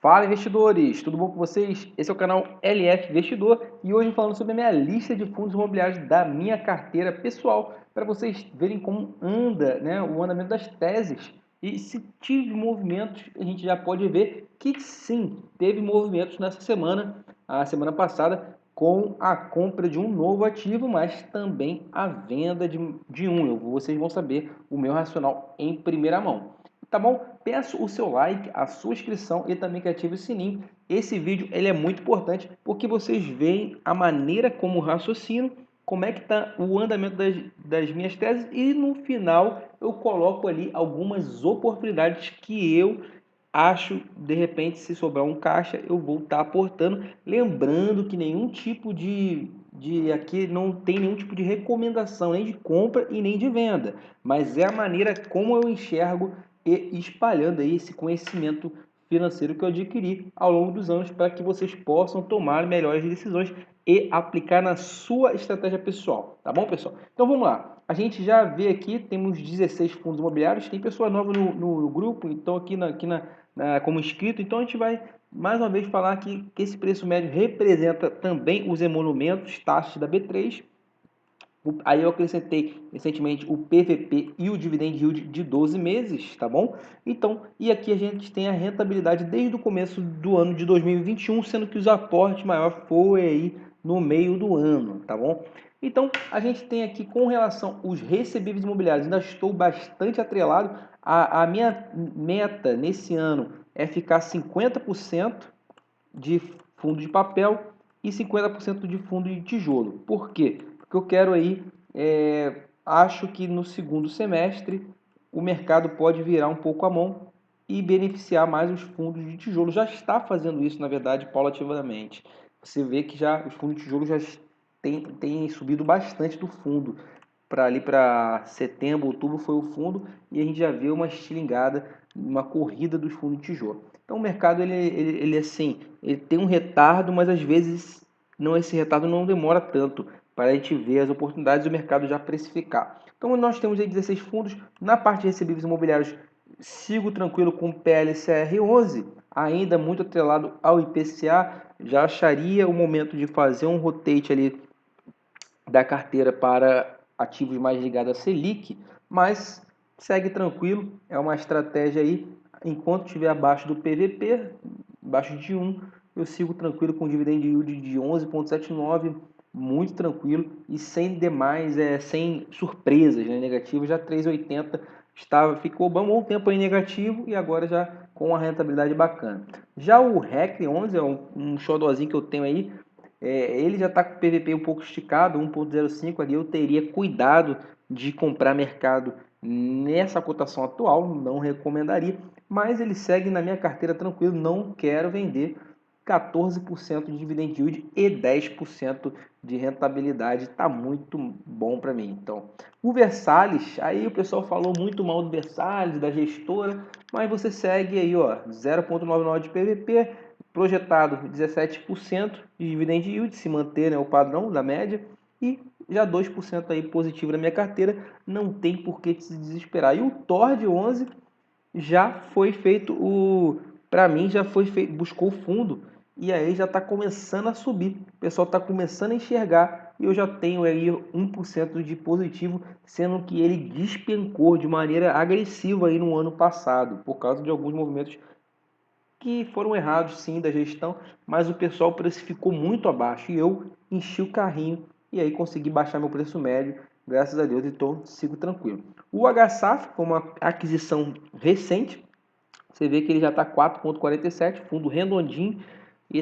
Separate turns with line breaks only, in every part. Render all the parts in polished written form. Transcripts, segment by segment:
Fala, investidores! Tudo bom com vocês? Esse é o canal LF Investidor e hoje falando sobre a minha lista de fundos imobiliários da minha carteira pessoal, para vocês verem como anda, né, o andamento das teses. E se tive movimentos, a gente já pode ver que sim, teve movimentos nessa semana, a semana passada, com a compra de um novo ativo, mas também a venda de um. Vocês vão saber o meu racional em primeira mão. Tá bom? Peço o seu like, a sua inscrição e também que ative o sininho. Esse vídeo ele é muito importante porque vocês veem a maneira como raciocino, como é que está o andamento das minhas teses e no final eu coloco ali algumas oportunidades que eu acho, de repente, se sobrar um caixa, eu vou estar aportando. Lembrando que nenhum tipo de aqui não tem nenhum tipo de recomendação, nem de compra e nem de venda, mas é a maneira como eu enxergo e espalhando aí esse conhecimento financeiro que eu adquiri ao longo dos anos para que vocês possam tomar melhores decisões e aplicar na sua estratégia pessoal, tá bom, pessoal? Então vamos lá. A gente já vê aqui, temos 16 fundos imobiliários, tem pessoa nova no grupo, então como inscrito, então a gente vai mais uma vez falar aqui que esse preço médio representa também os emolumentos, taxas da B3. Aí eu acrescentei recentemente o PVP e o Dividend Yield de 12 meses, tá bom? Então, e aqui a gente tem a rentabilidade desde o começo do ano de 2021, sendo que os aportes maior foi aí no meio do ano, tá bom? Então, a gente tem aqui com relação aos recebíveis imobiliários, ainda estou bastante atrelado. A minha meta nesse ano é ficar 50% de fundo de papel e 50% de fundo de tijolo. Por quê? Porque eu quero aí, acho que no segundo semestre o mercado pode virar um pouco a mão e beneficiar mais os fundos de tijolo. Já está fazendo isso, na verdade, paulatinamente. Você vê que já os fundos de tijolo já têm subido bastante do fundo. Para ali para setembro, outubro foi o fundo e a gente já vê uma estilingada, uma corrida dos fundos de tijolo. Então o mercado ele assim, ele tem um retardo, mas às vezes não, esse retardo não demora tanto para a gente ver as oportunidades do mercado já precificar. Então nós temos aí 16 fundos. Na parte de recebíveis imobiliários, sigo tranquilo com o PLCR 11, ainda muito atrelado ao IPCA. Já acharia o momento de fazer um rotate ali da carteira para ativos mais ligados à Selic, mas segue tranquilo, é uma estratégia aí. Enquanto estiver abaixo do PVP, abaixo de 1, eu sigo tranquilo com dividend yield de 11,79, muito tranquilo e sem demais, sem surpresas, né, negativas. Já 3,80 ficou um bom tempo aí negativo e agora já com uma rentabilidade bacana. Já o REC 11 é um xodozinho que eu tenho aí, ele já está com o PVP um pouco esticado, 1,05 ali. Eu teria cuidado de comprar mercado nessa cotação atual, não recomendaria, mas ele segue na minha carteira tranquilo, não quero vender. 14% de dividend yield e 10% de rentabilidade, está muito bom para mim. Então, o Versalhes, aí o pessoal falou muito mal do Versalhes, da gestora, mas você segue aí, ó, 0,99 de PVP, projetado 17% de dividend yield, se manter, né, o padrão da média, e já 2% aí positivo na minha carteira, não tem por que se desesperar. E o TOR de 11 já foi feito para mim já foi feito, buscou o fundo e aí já está começando a subir. O pessoal está começando a enxergar e eu já tenho aí 1% de positivo, sendo que ele despencou de maneira agressiva aí no ano passado, por causa de alguns movimentos que foram errados sim da gestão, mas o pessoal precificou muito abaixo e eu enchi o carrinho e aí consegui baixar meu preço médio, graças a Deus, então sigo tranquilo. O HSAF foi uma aquisição recente, você vê que ele já está 4,47, fundo redondinho e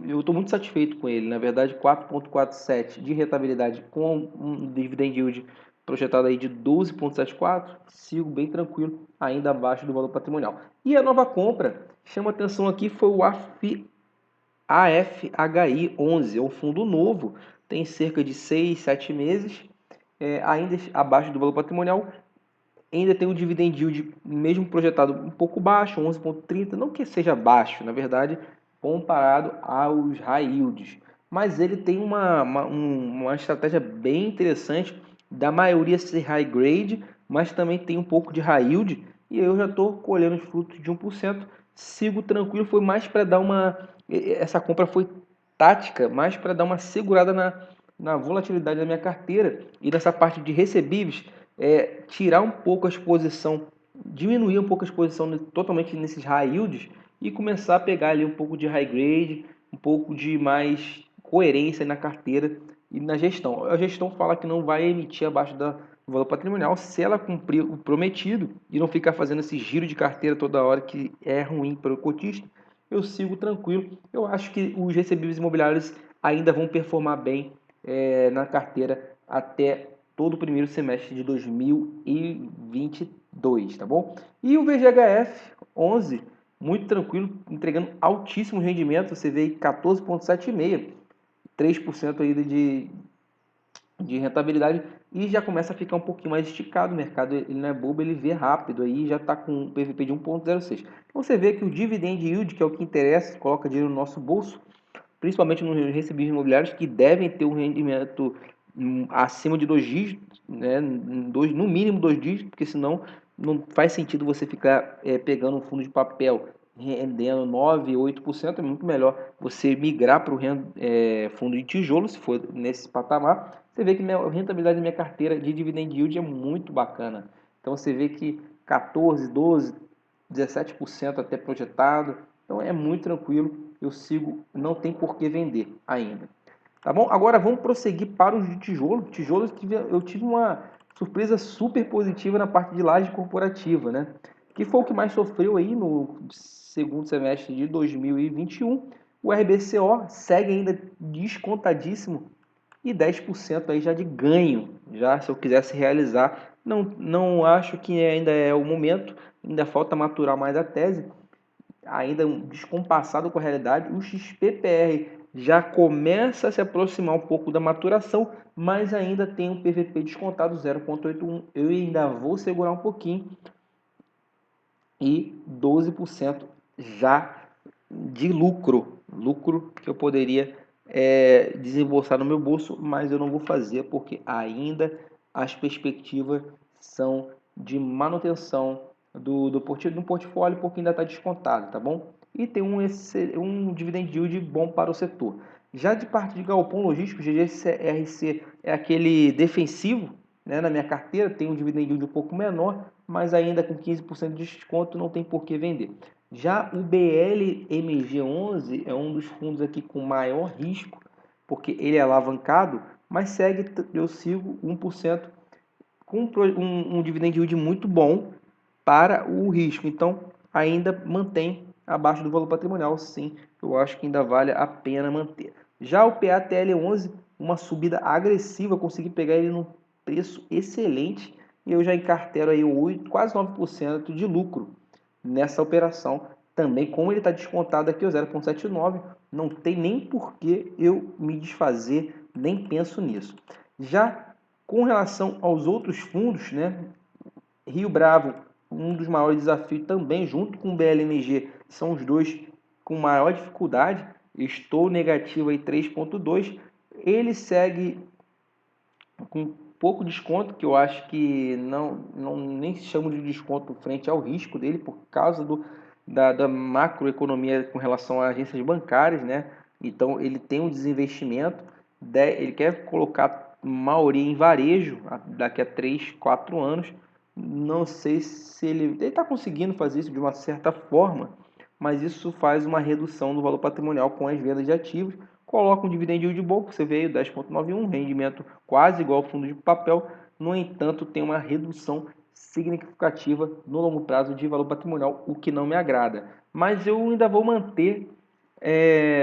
eu estou muito satisfeito com ele. Na verdade, 4,47 de rentabilidade com um dividend yield projetado aí de 12,74, sigo bem tranquilo, ainda abaixo do valor patrimonial. E a nova compra, chama atenção aqui, foi o AFHI 11, é um fundo novo, tem cerca de 6, 7 meses, ainda abaixo do valor patrimonial. Ainda tem o dividend yield mesmo projetado um pouco baixo, 11,30, não que seja baixo, na verdade, comparado aos high yields. Mas ele tem uma estratégia bem interessante, da maioria ser high grade, mas também tem um pouco de high yield, e eu já estou colhendo os frutos de 1%, sigo tranquilo, foi mais para dar essa compra foi tática, mais para dar uma segurada na volatilidade da minha carteira e nessa parte de recebíveis, tirar um pouco a exposição, diminuir um pouco a exposição totalmente nesses high yields e começar a pegar ali um pouco de high grade, um pouco de mais coerência na carteira e na gestão. A gestão fala que não vai emitir abaixo do valor patrimonial se ela cumprir o prometido e não ficar fazendo esse giro de carteira toda hora que é ruim para o cotista. Eu sigo tranquilo. Eu acho que os recebíveis imobiliários ainda vão performar bem na carteira até todo o primeiro semestre de 2022, tá bom? E o VGHF 11, muito tranquilo, entregando altíssimo rendimento. Você vê aí 14,76, 3% aí de rentabilidade e já começa a ficar um pouquinho mais esticado. O mercado ele não é bobo, ele vê rápido aí, já está com um PVP de 1,06. Então você vê que o dividend yield, que é o que interessa, coloca dinheiro no nosso bolso, principalmente nos recebíveis imobiliários, que devem ter um rendimento acima de 2 dígitos, né? No mínimo 2 dígitos, porque senão não faz sentido você ficar pegando um fundo de papel rendendo 9, 8%. É muito melhor você migrar para o fundo de tijolo, se for nesse patamar. Você vê que a rentabilidade da minha carteira de dividend yield é muito bacana. Então você vê que 14, 12, 17% até projetado. Então é muito tranquilo. Eu sigo, não tem por que vender ainda. Tá bom? Agora vamos prosseguir para os de tijolo. Tijolos, eu tive uma surpresa super positiva na parte de laje corporativa, né? Que foi o que mais sofreu aí no segundo semestre de 2021. O RBCO segue ainda descontadíssimo e 10% aí já de ganho, já se eu quisesse realizar. Não acho que ainda é o momento, ainda falta maturar mais a tese, ainda descompassado com a realidade. O XPPR já começa a se aproximar um pouco da maturação, mas ainda tem um PVP descontado 0,81. Eu ainda vou segurar um pouquinho e 12% já de lucro que eu poderia desembolsar no meu bolso, mas eu não vou fazer porque ainda as perspectivas são de manutenção do portfólio, porque ainda está descontado, tá bom? E tem um dividend yield bom para o setor. Já de parte de galpão logístico, GGRC é aquele defensivo, né, na minha carteira, tem um dividend yield um pouco menor, mas ainda com 15% de desconto não tem por que vender. Já o BLMG11 é um dos fundos aqui com maior risco, porque ele é alavancado, mas eu sigo 1% com um dividend yield muito bom para o risco. Então, ainda mantém abaixo do valor patrimonial, sim, eu acho que ainda vale a pena manter. Já o PATL11, uma subida agressiva, consegui pegar ele num preço excelente e eu já encartero aí 8, quase 9% de lucro nessa operação. Também, como ele está descontado aqui, o 0,79, não tem nem por que eu me desfazer, nem penso nisso. Já com relação aos outros fundos, né, Rio Bravo, um dos maiores desafios também, junto com o BLMG, são os dois com maior dificuldade. Estou negativo aí 3,2. Ele segue com pouco desconto, que eu acho que não nem se chama de desconto frente ao risco dele, por causa da macroeconomia com relação a agências bancárias, né? Então ele tem um desinvestimento, ele quer colocar maioria em varejo daqui a 3, 4 anos. Não sei se ele está conseguindo fazer isso de uma certa forma, mas isso faz uma redução do valor patrimonial com as vendas de ativos. Coloca um dividend yield bom, você veio 10,91, rendimento quase igual ao fundo de papel. No entanto, tem uma redução significativa no longo prazo de valor patrimonial, o que não me agrada. Mas eu ainda vou manter,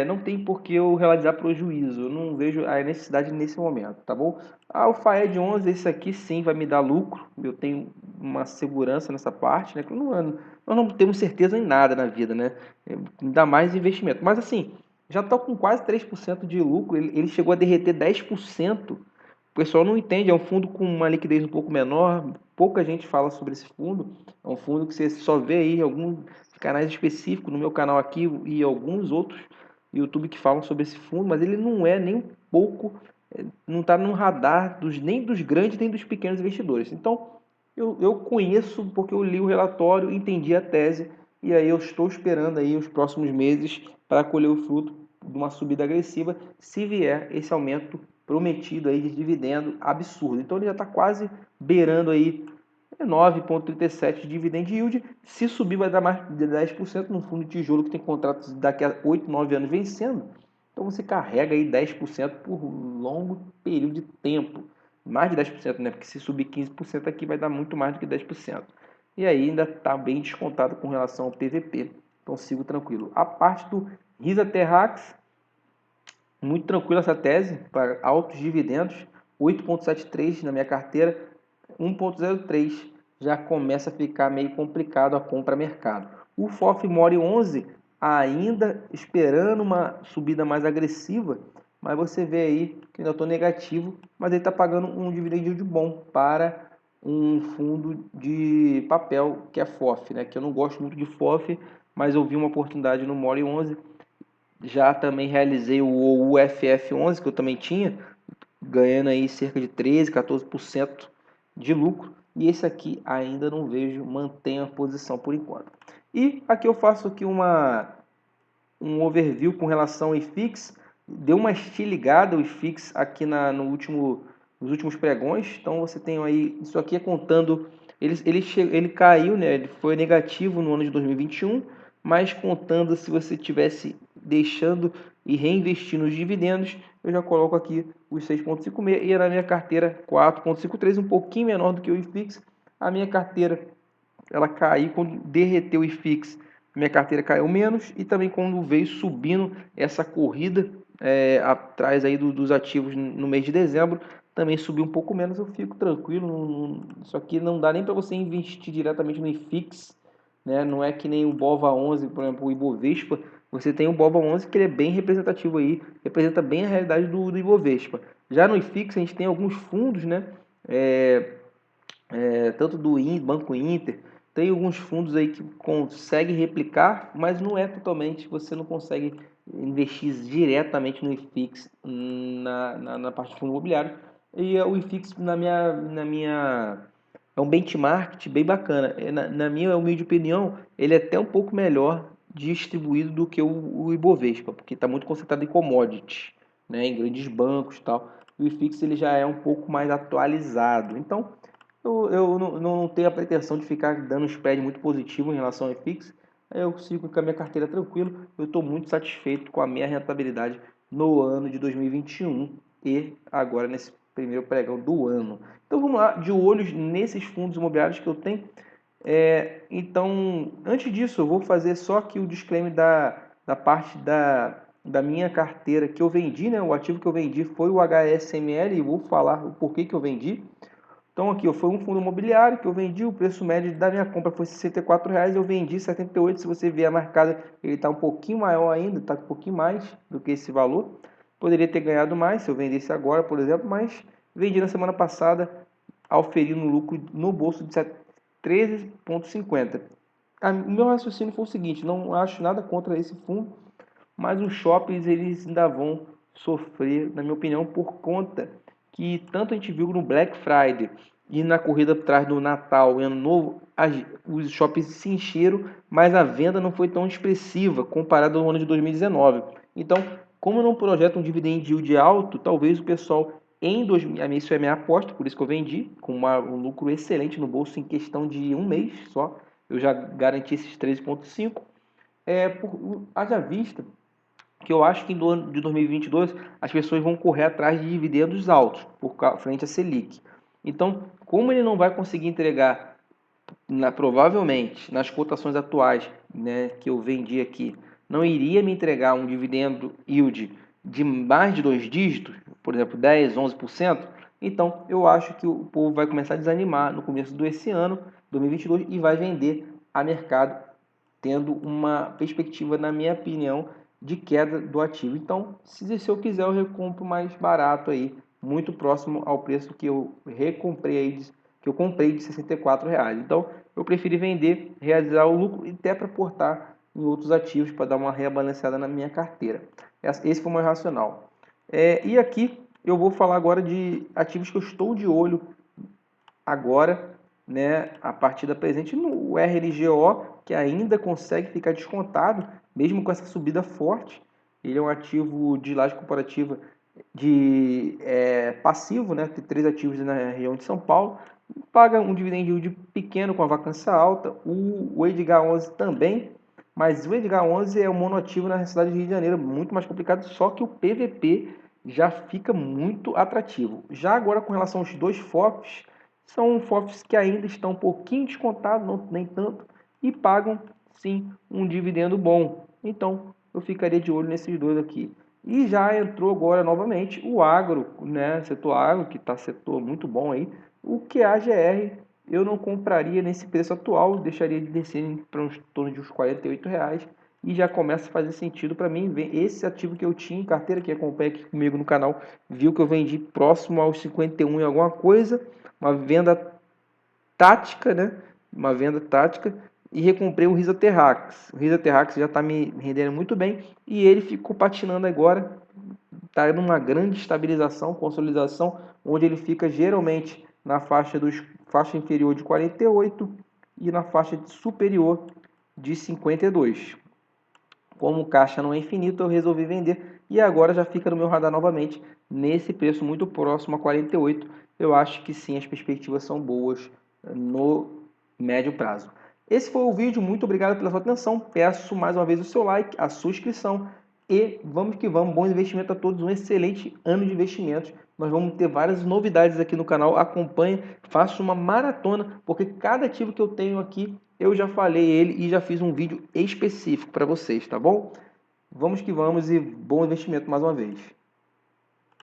não tem por que eu realizar prejuízo, eu não vejo a necessidade nesse momento, tá bom? Ah, o FAED 11, esse aqui sim vai me dar lucro, eu tenho uma segurança nessa parte, né? Nós não temos certeza em nada na vida, né? Ainda mais investimento. Mas assim, já está com quase 3% de lucro, ele chegou a derreter 10%. O pessoal não entende, é um fundo com uma liquidez um pouco menor, pouca gente fala sobre esse fundo. É um fundo que você só vê aí em alguns canais específicos, no meu canal aqui e alguns outros YouTube que falam sobre esse fundo, mas ele não é nem um pouco, não está no radar nem dos grandes nem dos pequenos investidores. Então, Eu conheço porque eu li o relatório, entendi a tese, e aí eu estou esperando aí os próximos meses para colher o fruto de uma subida agressiva, se vier esse aumento prometido aí de dividendo absurdo. Então ele já está quase beirando aí 9,37 de dividend yield. Se subir vai dar mais de 10% no fundo de tijolo que tem contratos daqui a 8, 9 anos vencendo. Então você carrega aí 10% por longo período de tempo. Mais de 10%, né? Porque se subir 15% aqui vai dar muito mais do que 10%. E aí ainda está bem descontado com relação ao PVP. Então sigo tranquilo. A parte do Risa Terrax, muito tranquila essa tese para altos dividendos. 8,73 na minha carteira, 1,03 já começa a ficar meio complicado a compra mercado. O FOF More 11 ainda esperando uma subida mais agressiva, mas você vê aí que ainda estou negativo, mas ele está pagando um dividend yield bom para um fundo de papel que é FOF, né? Que eu não gosto muito de FOF, mas eu vi uma oportunidade no More 11. Já também realizei o UFF11 que eu também tinha, ganhando aí cerca de 13, 14% de lucro. E esse aqui ainda não vejo, mantenho a posição por enquanto. E aqui eu faço aqui um overview com relação ao IFIX. Deu uma estiligada o IFIX aqui nos últimos pregões. Então você tem aí, isso aqui é contando, ele caiu, né? Ele foi negativo no ano de 2021, mas contando se você tivesse deixando e reinvestir nos dividendos, eu já coloco aqui os 6,56 e na minha carteira 4,53, um pouquinho menor do que o IFIX. A minha carteira ela caiu quando derreteu o IFIX, minha carteira caiu menos, e também quando veio subindo essa corrida atrás aí dos ativos no mês de dezembro, também subiu um pouco menos. Eu fico tranquilo, isso aqui não dá nem para você investir diretamente no IFIX, né? Não é que nem o BOVA11, por exemplo, o Ibovespa. Você tem o BOVA11 que ele é bem representativo aí, representa bem a realidade do Ibovespa. Já no IFIX a gente tem alguns fundos, né? Tanto do Banco Inter, tem alguns fundos aí que conseguem replicar, mas não é totalmente, você não consegue investir diretamente no IFIX na parte de fundo imobiliário. E o IFIX, é um benchmark bem bacana. Na minha humilde opinião, ele é até um pouco melhor distribuído do que o Ibovespa, porque está muito concentrado em commodities, né, em grandes bancos e tal. O IFIX ele já é um pouco mais atualizado. Então, eu não tenho a pretensão de ficar dando um spread muito positivo em relação ao IFIX. Eu sigo com a minha carteira tranquilo. Eu estou muito satisfeito com a minha rentabilidade no ano de 2021 e agora nesse primeiro pregão do ano. Então vamos lá, de olhos nesses fundos imobiliários que eu tenho. Então, antes disso, eu vou fazer só aqui o disclaimer da parte da minha carteira que eu vendi, né? O ativo que eu vendi foi o HSML e vou falar o porquê que eu vendi. Então aqui, foi um fundo imobiliário que eu vendi, o preço médio da minha compra foi R$ 64,00, eu vendi R$ 78,00, se você ver a marcada, ele está um pouquinho maior ainda, está um pouquinho mais do que esse valor. Poderia ter ganhado mais se eu vendesse agora, por exemplo, mas vendi na semana passada, auferindo um lucro no bolso de 13,50. O meu raciocínio foi o seguinte, não acho nada contra esse fundo, mas os shoppings eles ainda vão sofrer, na minha opinião, por conta que tanto a gente viu no Black Friday e na corrida atrás do Natal e Ano Novo, os shoppings se encheram, mas a venda não foi tão expressiva comparado ao ano de 2019. Então, como eu não projeto um dividend yield alto, talvez o pessoal isso é minha aposta, por isso que eu vendi, com um lucro excelente no bolso em questão de um mês só, eu já garanti esses 13,5. Haja vista que eu acho que em do ano de 2022 as pessoas vão correr atrás de dividendos altos, por frente à Selic. Então, como ele não vai conseguir entregar, provavelmente, nas cotações atuais, né, que eu vendi aqui, não iria me entregar um dividendo yield de mais de 2 dígitos, por exemplo, 10, 11%, então eu acho que o povo vai começar a desanimar no começo desse ano, 2022, e vai vender a mercado, tendo uma perspectiva, na minha opinião, de queda do ativo. Então, se eu quiser, eu recompro mais barato aí, muito próximo ao preço que eu recomprei aí, que eu comprei de R$ 64,00. Então, eu preferi vender, realizar o lucro e até para aportar em outros ativos para dar uma rebalanceada na minha carteira. Esse foi o meu racional. E aqui eu vou falar agora de ativos que eu estou de olho agora, né, a partida presente no RLGO, que ainda consegue ficar descontado, mesmo com essa subida forte. Ele é um ativo de laje corporativa de passivo, né, tem 3 ativos na região de São Paulo, paga um dividend yield pequeno com a vacância alta, o Edgar 11 também, mas o Edgar 11 é um monoativo na cidade de Rio de Janeiro, muito mais complicado, só que o PVP já fica muito atrativo. Já agora com relação aos dois FOFs, são FOFs que ainda estão um pouquinho descontados, não, nem tanto, e pagam sim um dividendo bom. Então eu ficaria de olho nesses dois aqui. E já entrou agora novamente o agro, né? Setor agro, que está setor muito bom aí. O QAGR eu não compraria nesse preço atual, deixaria de descer para uns torno de uns R$ 48 e já começa a fazer sentido para mim. Esse ativo que eu tinha em carteira, que acompanha aqui comigo no canal, viu que eu vendi próximo aos 51 e alguma coisa, uma venda tática, né? Uma venda tática e recomprei o Risa Terrax. O Risa Terrax já está me rendendo muito bem e ele ficou patinando agora, está numa grande estabilização, consolidação, onde ele fica geralmente na faixa inferior de 48 e na faixa superior de 52. Como o caixa não é infinito, eu resolvi vender e agora já fica no meu radar novamente nesse preço muito próximo a 48. Eu acho que sim, as perspectivas são boas no médio prazo. Esse foi o vídeo, muito obrigado pela sua atenção. Peço mais uma vez o seu like, a sua inscrição e vamos que vamos. Bom investimento a todos, um excelente ano de investimentos. Nós vamos ter várias novidades aqui no canal. Acompanhe, faça uma maratona, porque cada ativo que eu tenho aqui eu já falei ele e já fiz um vídeo específico para vocês, tá bom? Vamos que vamos e bom investimento mais uma vez.